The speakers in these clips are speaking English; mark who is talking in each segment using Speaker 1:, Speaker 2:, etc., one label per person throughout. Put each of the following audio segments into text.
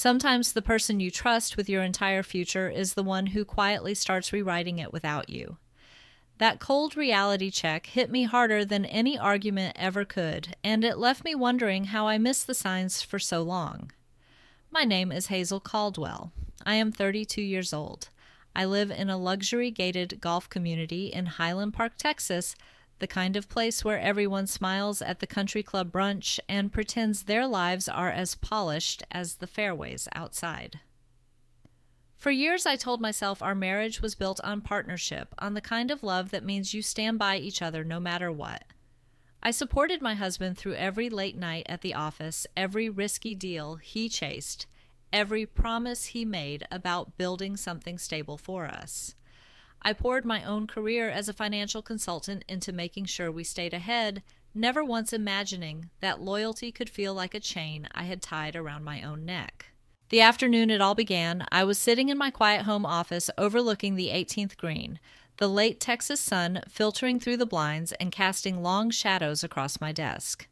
Speaker 1: Sometimes the person you trust with your entire future is the one who quietly starts rewriting it without you. That cold reality check hit me harder than any argument ever could, and it left me wondering how I missed the signs for so long. My name is Hazel Caldwell. I am 32 years old. I live in a luxury-gated golf community in Highland Park, Texas, the kind of place where everyone smiles at the country club brunch and pretends their lives are as polished as the fairways outside. For years, I told myself our marriage was built on partnership, on the kind of love that means you stand by each other no matter what. I supported my husband through every late night at the office, every risky deal he chased, every promise he made about building something stable for us. I poured my own career as a financial consultant into making sure we stayed ahead, never once imagining that loyalty could feel like a chain I had tied around my own neck. The afternoon it all began, I was sitting in my quiet home office overlooking the 18th green, the late Texas sun filtering through the blinds and casting long shadows across my desk.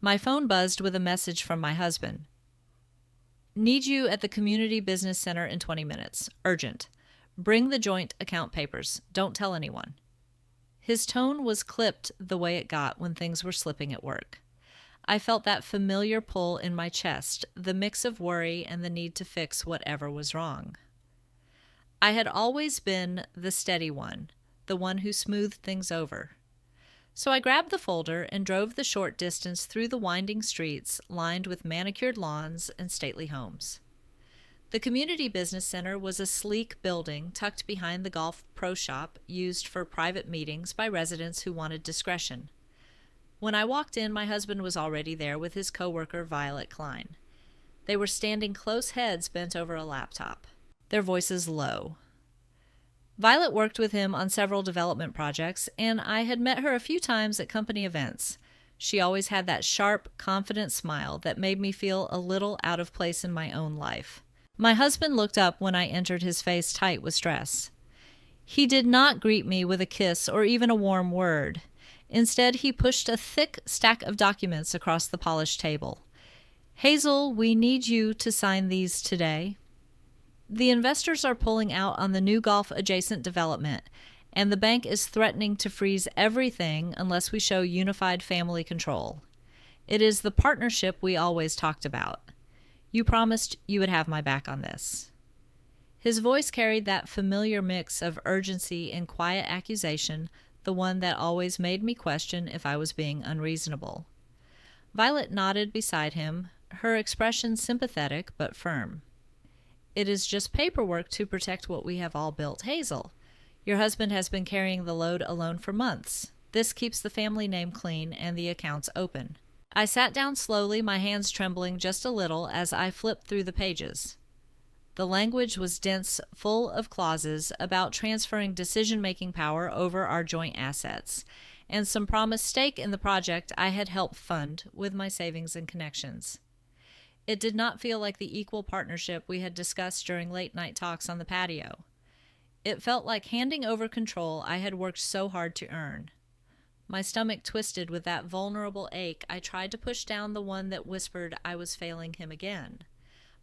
Speaker 1: My phone buzzed with a message from my husband. Need you at the Community Business Center in 20 minutes. Urgent. Bring the joint account papers. Don't tell anyone. His tone was clipped the way it got when things were slipping at work. I felt that familiar pull in my chest, the mix of worry and the need to fix whatever was wrong. I had always been the steady one, the one who smoothed things over. So I grabbed the folder and drove the short distance through the winding streets lined with manicured lawns and stately homes. The Community Business Center was a sleek building tucked behind the golf pro shop used for private meetings by residents who wanted discretion. When I walked in, my husband was already there with his coworker, Violet Klein. They were standing close heads bent over a laptop, their voices low. Violet worked with him on several development projects, and I had met her a few times at company events. She always had that sharp, confident smile that made me feel a little out of place in my own life. My husband looked up when I entered, his face tight with stress. He did not greet me with a kiss or even a warm word. Instead, he pushed a thick stack of documents across the polished table. Hazel, we need you to sign these today. The investors are pulling out on the new golf-adjacent development, and the bank is threatening to freeze everything unless we show unified family control. It is the partnership we always talked about. You promised you would have my back on this. His voice carried that familiar mix of urgency and quiet accusation, the one that always made me question if I was being unreasonable. Violet nodded beside him, her expression sympathetic but firm. It is just paperwork to protect what we have all built, Hazel. Your husband has been carrying the load alone for months. This keeps the family name clean and the accounts open. I sat down slowly, my hands trembling just a little as I flipped through the pages. The language was dense, full of clauses about transferring decision-making power over our joint assets, and some promised stake in the project I had helped fund with my savings and connections. It did not feel like the equal partnership we had discussed during late-night talks on the patio. It felt like handing over control I had worked so hard to earn. My stomach twisted with that vulnerable ache. I tried to push down the one that whispered I was failing him again.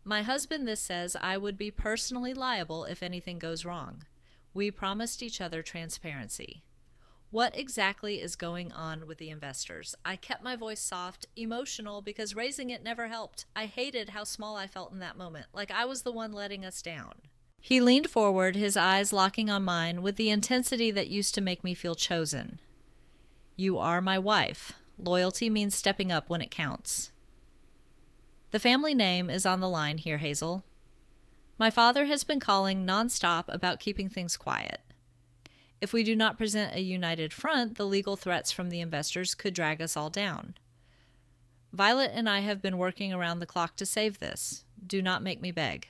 Speaker 1: My husband, this says I would be personally liable if anything goes wrong. We promised each other transparency. What exactly is going on with the investors? I kept my voice soft, emotional, because raising it never helped. I hated how small I felt in that moment, like I was the one letting us down. He leaned forward, his eyes locking on mine with the intensity that used to make me feel chosen. You are my wife. Loyalty means stepping up when it counts. The family name is on the line here, Hazel. My father has been calling nonstop about keeping things quiet. If we do not present a united front, the legal threats from the investors could drag us all down. Violet and I have been working around the clock to save this. Do not make me beg.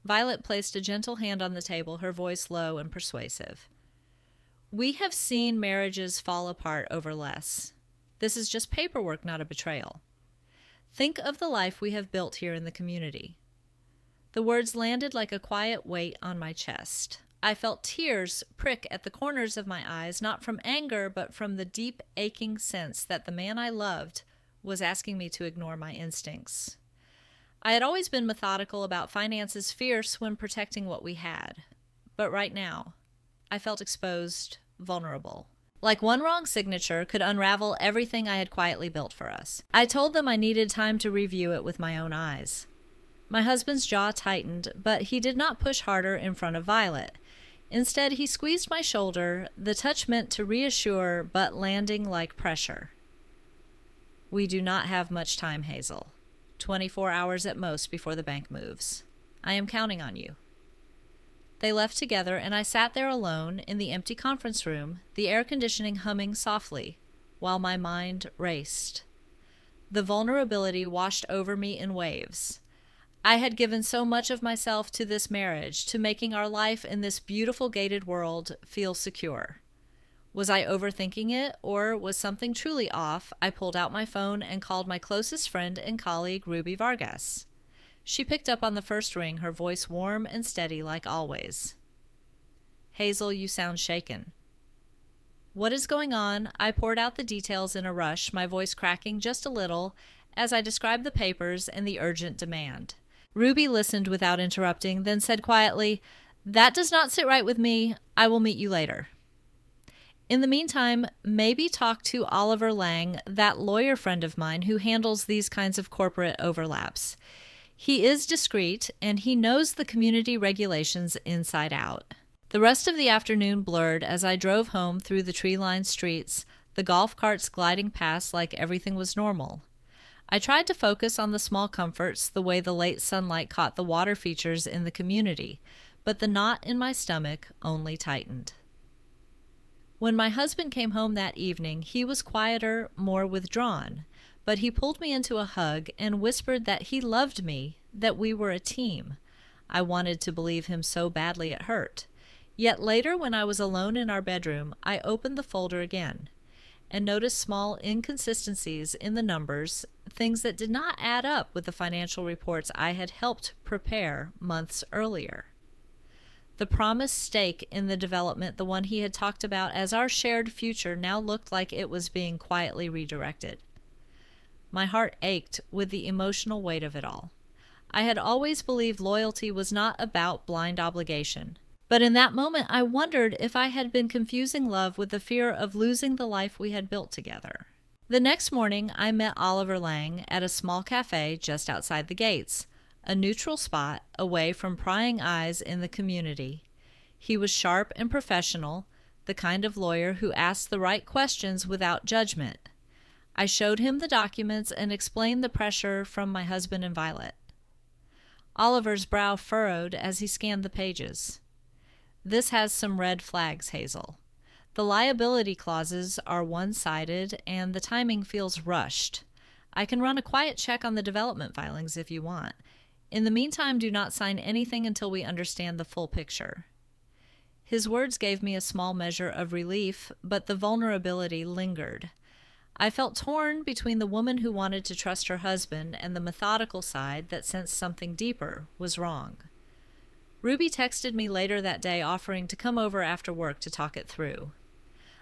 Speaker 1: Violet placed a gentle hand on the table, her voice low and persuasive. We have seen marriages fall apart over less. This is just paperwork, not a betrayal. Think of the life we have built here in the community. The words landed like a quiet weight on my chest. I felt tears prick at the corners of my eyes, not from anger, but from the deep, aching sense that the man I loved was asking me to ignore my instincts. I had always been methodical about finances, fierce when protecting what we had. But right now, I felt exposed, vulnerable. Like one wrong signature could unravel everything I had quietly built for us. I told them I needed time to review it with my own eyes. My husband's jaw tightened, but he did not push harder in front of Violet. Instead, he squeezed my shoulder, the touch meant to reassure, but landing like pressure. We do not have much time, Hazel. 24 hours at most before the bank moves. I am counting on you. They left together, and I sat there alone in the empty conference room, the air conditioning humming softly, while my mind raced. The vulnerability washed over me in waves. I had given so much of myself to this marriage, to making our life in this beautiful gated world feel secure. Was I overthinking it, or was something truly off? I pulled out my phone and called my closest friend and colleague, Ruby Vargas. She picked up on the first ring, her voice warm and steady like always. Hazel, you sound shaken. What is going on? I poured out the details in a rush, my voice cracking just a little as I described the papers and the urgent demand. Ruby listened without interrupting, then said quietly, "That does not sit right with me. I will meet you later." In the meantime, maybe talk to Oliver Lang, that lawyer friend of mine who handles these kinds of corporate overlaps. He is discreet, and he knows the community regulations inside out. The rest of the afternoon blurred as I drove home through the tree-lined streets, the golf carts gliding past like everything was normal. I tried to focus on the small comforts, the way the late sunlight caught the water features in the community, but the knot in my stomach only tightened. When my husband came home that evening, he was quieter, more withdrawn, but he pulled me into a hug and whispered that he loved me, that we were a team. I wanted to believe him so badly it hurt. Yet later, when I was alone in our bedroom, I opened the folder again and noticed small inconsistencies in the numbers, things that did not add up with the financial reports I had helped prepare months earlier. The promised stake in the development, the one he had talked about as our shared future, now looked like it was being quietly redirected. My heart ached with the emotional weight of it all. I had always believed loyalty was not about blind obligation. But in that moment, I wondered if I had been confusing love with the fear of losing the life we had built together. The next morning, I met Oliver Lang at a small cafe just outside the gates, a neutral spot away from prying eyes in the community. He was sharp and professional, the kind of lawyer who asked the right questions without judgment. I showed him the documents and explained the pressure from my husband and Violet. Oliver's brow furrowed as he scanned the pages. This has some red flags, Hazel. The liability clauses are one-sided, and the timing feels rushed. I can run a quiet check on the development filings if you want. In the meantime, do not sign anything until we understand the full picture. His words gave me a small measure of relief, but the vulnerability lingered. I felt torn between the woman who wanted to trust her husband and the methodical side that sensed something deeper was wrong. Ruby texted me later that day offering to come over after work to talk it through.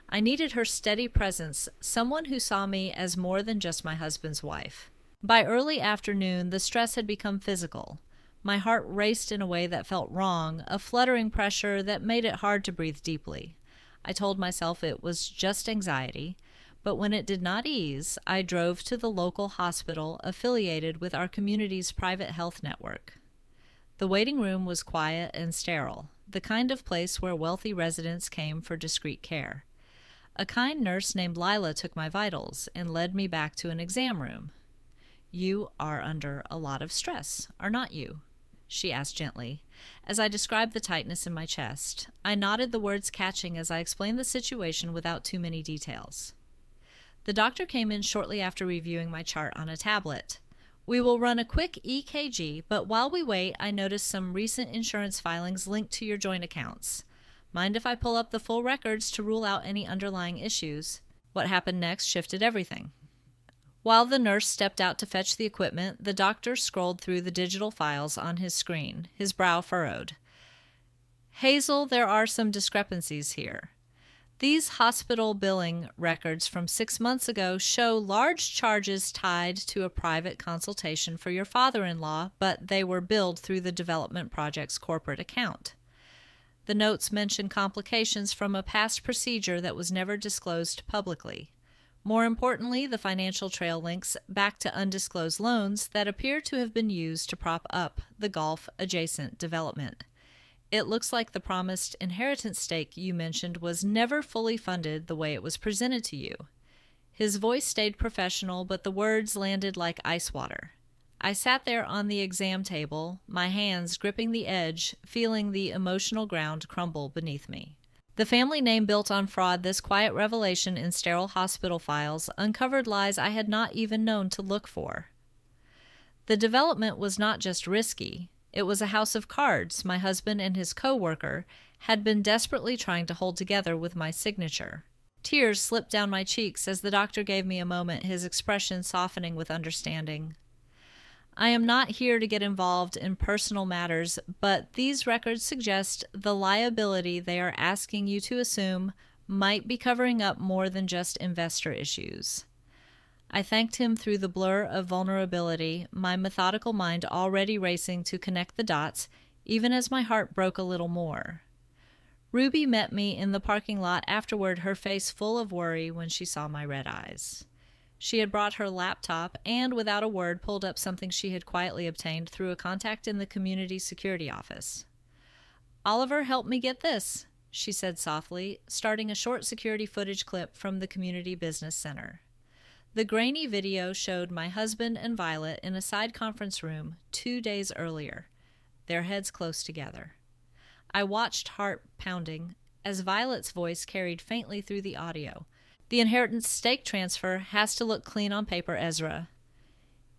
Speaker 1: I needed her steady presence, someone who saw me as more than just my husband's wife. By early afternoon, the stress had become physical. My heart raced in a way that felt wrong, a fluttering pressure that made it hard to breathe deeply. I told myself it was just anxiety, but when it did not ease, I drove to the local hospital affiliated with our community's private health network. The waiting room was quiet and sterile, the kind of place where wealthy residents came for discreet care. A kind nurse named Lila took my vitals and led me back to an exam room. "You are under a lot of stress, are not you?" she asked gently, as I described the tightness in my chest. I nodded, the words catching as I explained the situation without too many details. The doctor came in shortly after reviewing my chart on a tablet. "We will run a quick EKG, but while we wait, I noticed some recent insurance filings linked to your joint accounts. Mind if I pull up the full records to rule out any underlying issues?" What happened next shifted everything. While the nurse stepped out to fetch the equipment, the doctor scrolled through the digital files on his screen, his brow furrowed. "Hazel, there are some discrepancies here. These hospital billing records from 6 months ago show large charges tied to a private consultation for your father-in-law, but they were billed through the development project's corporate account. The notes mention complications from a past procedure that was never disclosed publicly. More importantly, the financial trail links back to undisclosed loans that appear to have been used to prop up the golf-adjacent development. It looks like the promised inheritance stake you mentioned was never fully funded the way it was presented to you. His voice stayed professional, but the words landed like ice water. I sat there on the exam table, my hands gripping the edge, feeling the emotional ground crumble beneath me. The family name built on fraud, this quiet revelation in sterile hospital files, uncovered lies I had not even known to look for. The development was not just risky. It was a house of cards my husband and his coworker had been desperately trying to hold together with my signature. Tears slipped down my cheeks as the doctor gave me a moment, his expression softening with understanding. I am not here to get involved in personal matters, but these records suggest the liability they are asking you to assume might be covering up more than just investor issues. I thanked him through the blur of vulnerability, my methodical mind already racing to connect the dots, even as my heart broke a little more. Ruby met me in the parking lot afterward, her face full of worry when she saw my red eyes. She had brought her laptop and, without a word, pulled up something she had quietly obtained through a contact in the community security office. "Oliver helped me get this," she said softly, starting a short security footage clip from the community business center. The grainy video showed my husband and Violet in a side conference room 2 days earlier, their heads close together. I watched, heart pounding, as Violet's voice carried faintly through the audio. "The inheritance stake transfer has to look clean on paper, Ezra.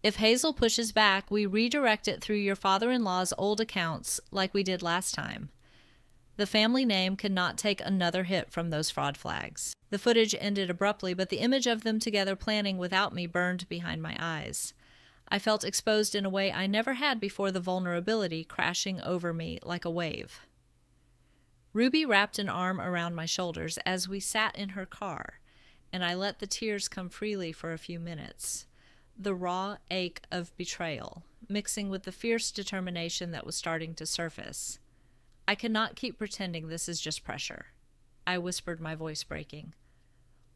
Speaker 1: If Hazel pushes back, we redirect it through your father-in-law's old accounts like we did last time. The family name cannot take another hit from those fraud flags." The footage ended abruptly, but the image of them together planning without me burned behind my eyes. I felt exposed in a way I never had before, the vulnerability crashing over me like a wave. Ruby wrapped an arm around my shoulders as we sat in her car, and I let the tears come freely for a few minutes. The raw ache of betrayal, mixing with the fierce determination that was starting to surface. "I cannot keep pretending this is just pressure," I whispered, my voice breaking.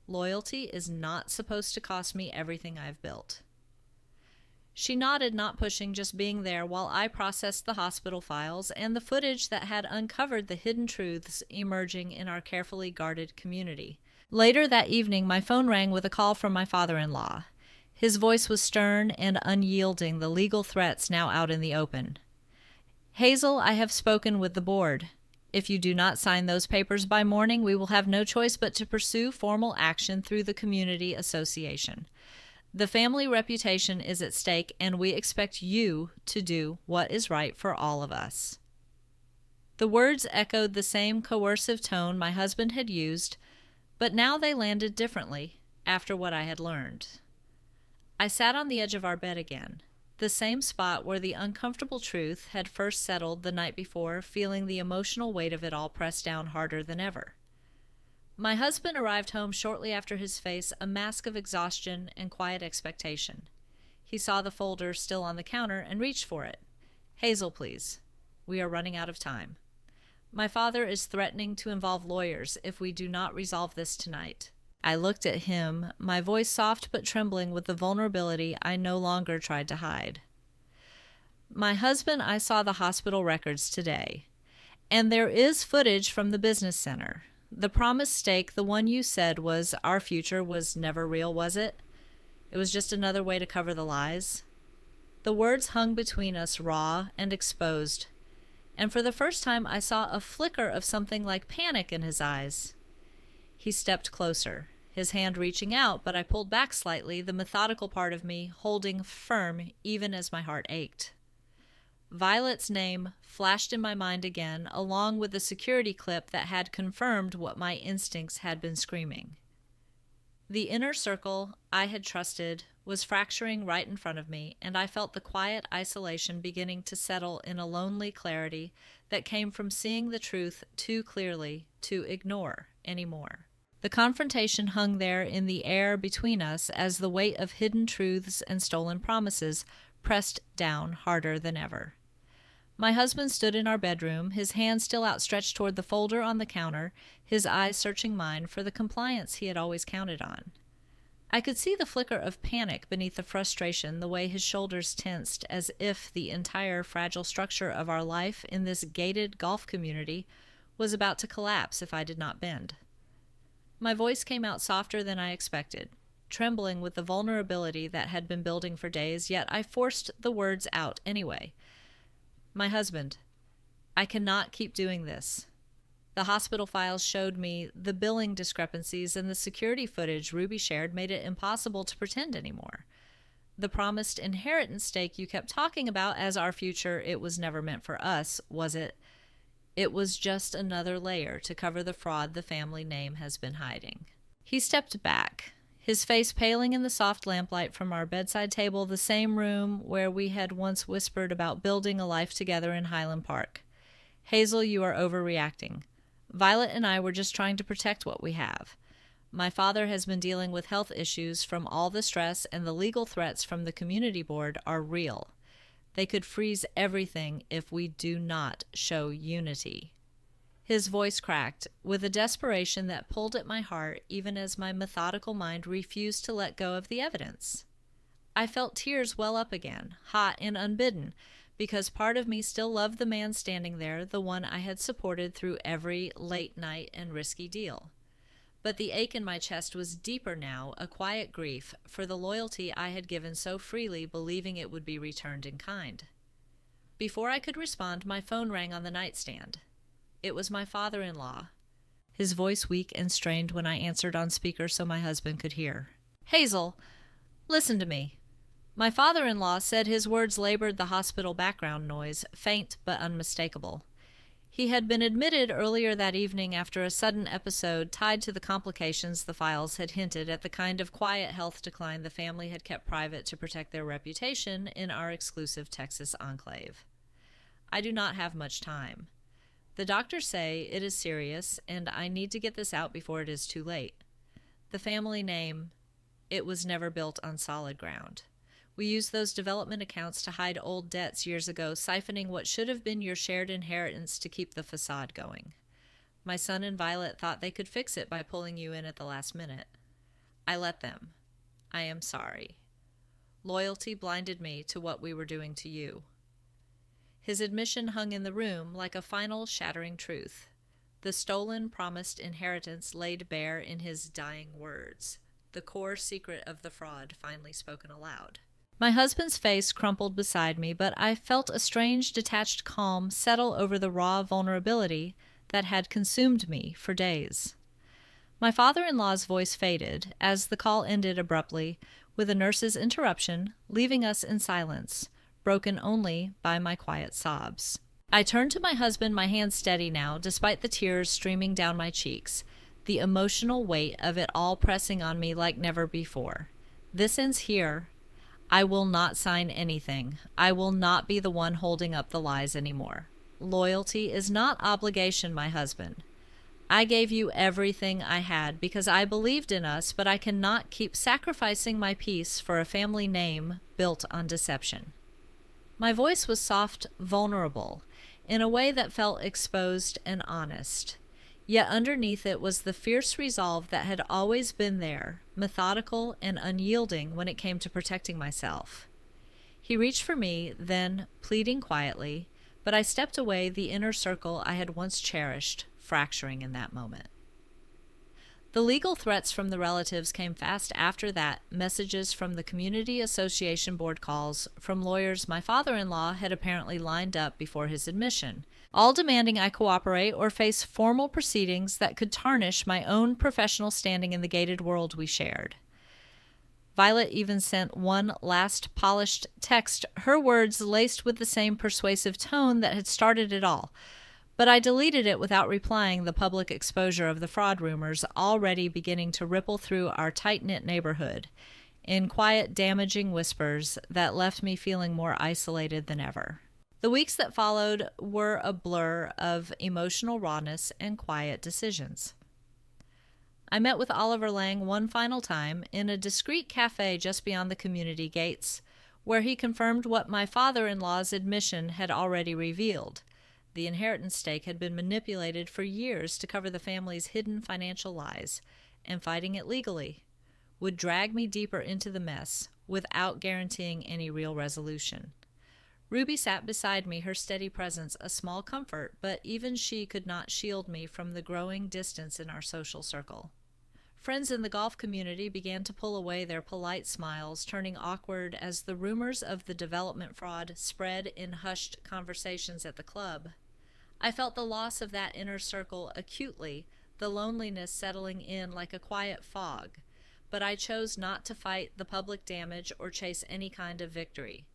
Speaker 1: "Loyalty is not supposed to cost me everything I've built." She nodded, not pushing, just being there while I processed the hospital files and the footage that had uncovered the hidden truths emerging in our carefully guarded community. Later that evening, my phone rang with a call from my father-in-law. His voice was stern and unyielding, the legal threats now out in the open. "Hazel, I have spoken with the board. If you do not sign those papers by morning, we will have no choice but to pursue formal action through the community association. The family reputation is at stake, and we expect you to do what is right for all of us." The words echoed the same coercive tone my husband had used, but now they landed differently after what I had learned. I sat on the edge of our bed again, the same spot where the uncomfortable truth had first settled the night before, feeling the emotional weight of it all pressed down harder than ever. My husband arrived home shortly after, his face a mask of exhaustion and quiet expectation. He saw the folder still on the counter and reached for it. "Hazel, please. We are running out of time. My father is threatening to involve lawyers if we do not resolve this tonight." I looked at him, my voice soft but trembling with the vulnerability I no longer tried to hide. "My husband, I saw the hospital records today, and there is footage from the business center. The promised stake, the one you said was our future, was never real, was it? It was just another way to cover the lies." The words hung between us, raw and exposed, and for the first time I saw a flicker of something like panic in his eyes. He stepped closer, his hand reaching out, but I pulled back slightly, the methodical part of me holding firm even as my heart ached. Violet's name flashed in my mind again, along with the security clip that had confirmed what my instincts had been screaming. The inner circle I had trusted was fracturing right in front of me, and I felt the quiet isolation beginning to settle in a lonely clarity that came from seeing the truth too clearly to ignore anymore. The confrontation hung there in the air between us as the weight of hidden truths and stolen promises pressed down harder than ever. My husband stood in our bedroom, his hand still outstretched toward the folder on the counter, his eyes searching mine for the compliance he had always counted on. I could see the flicker of panic beneath the frustration, the way his shoulders tensed, as if the entire fragile structure of our life in this gated golf community was about to collapse if I did not bend. My voice came out softer than I expected, trembling with the vulnerability that had been building for days, yet I forced the words out anyway. My husband, I cannot keep doing this. The hospital files showed me the billing discrepancies, and the security footage Ruby shared made it impossible to pretend anymore. The promised inheritance stake you kept talking about as our future, it was never meant for us, was it? It was just another layer to cover the fraud the family name has been hiding. He stepped back, his face paling in the soft lamplight from our bedside table, the same room where we had once whispered about building a life together in Highland Park. Hazel, you are overreacting. Violet and I were just trying to protect what we have. My father has been dealing with health issues from all the stress, and the legal threats from the community board are real. They could freeze everything if we do not show unity. His voice cracked, with a desperation that pulled at my heart even as my methodical mind refused to let go of the evidence. I felt tears well up again, hot and unbidden, because part of me still loved the man standing there, the one I had supported through every late night and risky deal. But the ache in my chest was deeper now, a quiet grief for the loyalty I had given so freely, believing it would be returned in kind. Before I could respond, my phone rang on the nightstand. It was my father-in-law, his voice weak and strained when I answered on speaker so my husband could hear. Hazel, listen to me. My father-in-law said his words labored the hospital background noise, faint but unmistakable. He had been admitted earlier that evening after a sudden episode tied to the complications the files had hinted at, the kind of quiet health decline the family had kept private to protect their reputation in our exclusive Texas enclave. I do not have much time. The doctors say it is serious, and I need to get this out before it is too late. The family name, it was never built on solid ground. We used those development accounts to hide old debts years ago, siphoning what should have been your shared inheritance to keep the facade going. My son and Violet thought they could fix it by pulling you in at the last minute. I let them. I am sorry. Loyalty blinded me to what we were doing to you. His admission hung in the room like a final shattering truth. The stolen, promised inheritance laid bare in his dying words, the core secret of the fraud finally spoken aloud. My husband's face crumpled beside me, but I felt a strange, detached calm settle over the raw vulnerability that had consumed me for days. My father-in-law's voice faded as the call ended abruptly with a nurse's interruption, leaving us in silence, broken only by my quiet sobs. I turned to my husband, my hands steady now, despite the tears streaming down my cheeks, the emotional weight of it all pressing on me like never before. This ends here. I will not sign anything. I will not be the one holding up the lies anymore. Loyalty is not obligation, my husband. I gave you everything I had because I believed in us, but I cannot keep sacrificing my peace for a family name built on deception. My voice was soft, vulnerable, in a way that felt exposed and honest. Yet underneath it was the fierce resolve that had always been there, methodical and unyielding when it came to protecting myself. He reached for me, then, pleading quietly, but I stepped away, the inner circle I had once cherished, fracturing in that moment. The legal threats from the relatives came fast after that, messages from the Community Association board calls from lawyers my father-in-law had apparently lined up before his admission, all demanding I cooperate or face formal proceedings that could tarnish my own professional standing in the gated world we shared. Violet even sent one last polished text, her words laced with the same persuasive tone that had started it all. But I deleted it without replying the public exposure of the fraud rumors already beginning to ripple through our tight-knit neighborhood, in quiet, damaging whispers that left me feeling more isolated than ever. The weeks that followed were a blur of emotional rawness and quiet decisions. I met with Oliver Lang one final time in a discreet cafe just beyond the community gates, where he confirmed what my father-in-law's admission had already revealed. The inheritance stake had been manipulated for years to cover the family's hidden financial lies, and fighting it legally would drag me deeper into the mess without guaranteeing any real resolution. Ruby sat beside me, her steady presence a small comfort, but even she could not shield me from the growing distance in our social circle. Friends in the golf community began to pull away their polite smiles, turning awkward as the rumors of the development fraud spread in hushed conversations at the club. I felt the loss of that inner circle acutely, the loneliness settling in like a quiet fog, but I chose not to fight the public damage or chase any kind of victory.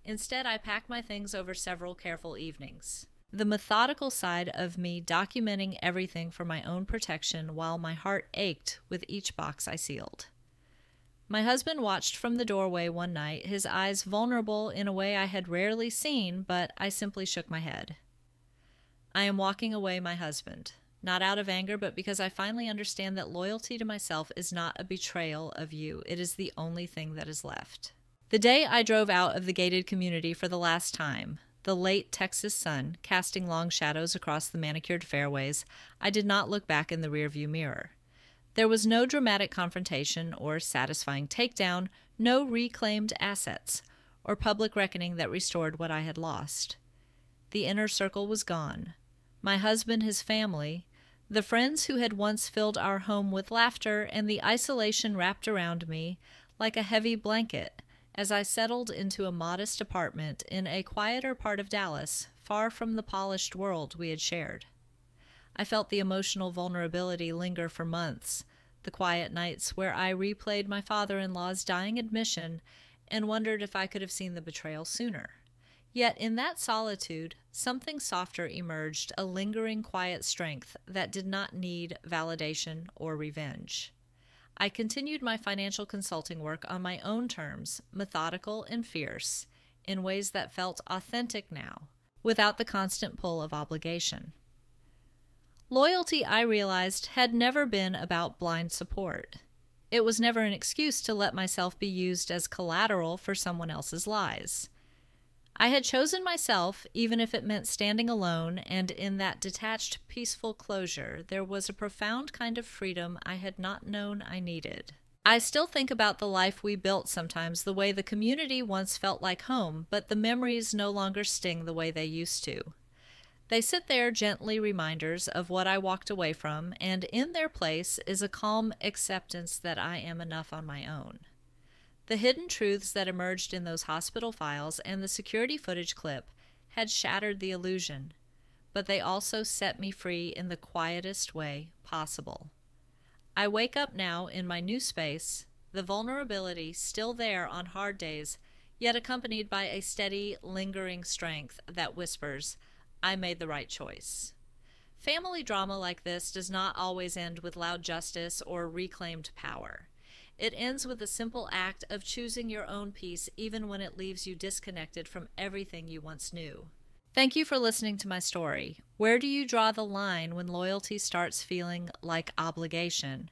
Speaker 1: Instead, I packed my things over several careful evenings, the methodical side of me documenting everything for my own protection while my heart ached with each box I sealed. My husband watched from the doorway one night, his eyes vulnerable in a way I had rarely seen, but I simply shook my head. I am walking away, my husband, not out of anger, but because I finally understand that loyalty to myself is not a betrayal of you. It is the only thing that is left. The day I drove out of the gated community for the last time, the late Texas sun casting long shadows across the manicured fairways, I did not look back in the rearview mirror. There was no dramatic confrontation or satisfying takedown, no reclaimed assets, or public reckoning that restored what I had lost. The inner circle was gone. My husband, his family, the friends who had once filled our home with laughter, and the isolation wrapped around me like a heavy blanket as I settled into a modest apartment in a quieter part of Dallas, far from the polished world we had shared. I felt the emotional vulnerability linger for months, the quiet nights where I replayed my father-in-law's dying admission and wondered if I could have seen the betrayal sooner. Yet in that solitude, something softer emerged, a lingering quiet strength that did not need validation or revenge. I continued my financial consulting work on my own terms, methodical and fierce, in ways that felt authentic now, without the constant pull of obligation. Loyalty, I realized, had never been about blind support. It was never an excuse to let myself be used as collateral for someone else's lies. I had chosen myself, even if it meant standing alone, and in that detached, peaceful closure, there was a profound kind of freedom I had not known I needed. I still think about the life we built sometimes, the way the community once felt like home, but the memories no longer sting the way they used to. They sit there, gently reminders of what I walked away from, and in their place is a calm acceptance that I am enough on my own. The hidden truths that emerged in those hospital files and the security footage clip had shattered the illusion, but they also set me free in the quietest way possible. I wake up now in my new space, the vulnerability still there on hard days, yet accompanied by a steady, lingering strength that whispers, I made the right choice. Family drama like this does not always end with loud justice or reclaimed power. It ends with the simple act of choosing your own peace even when it leaves you disconnected from everything you once knew. Thank you for listening to my story. Where do you draw the line when loyalty starts feeling like obligation?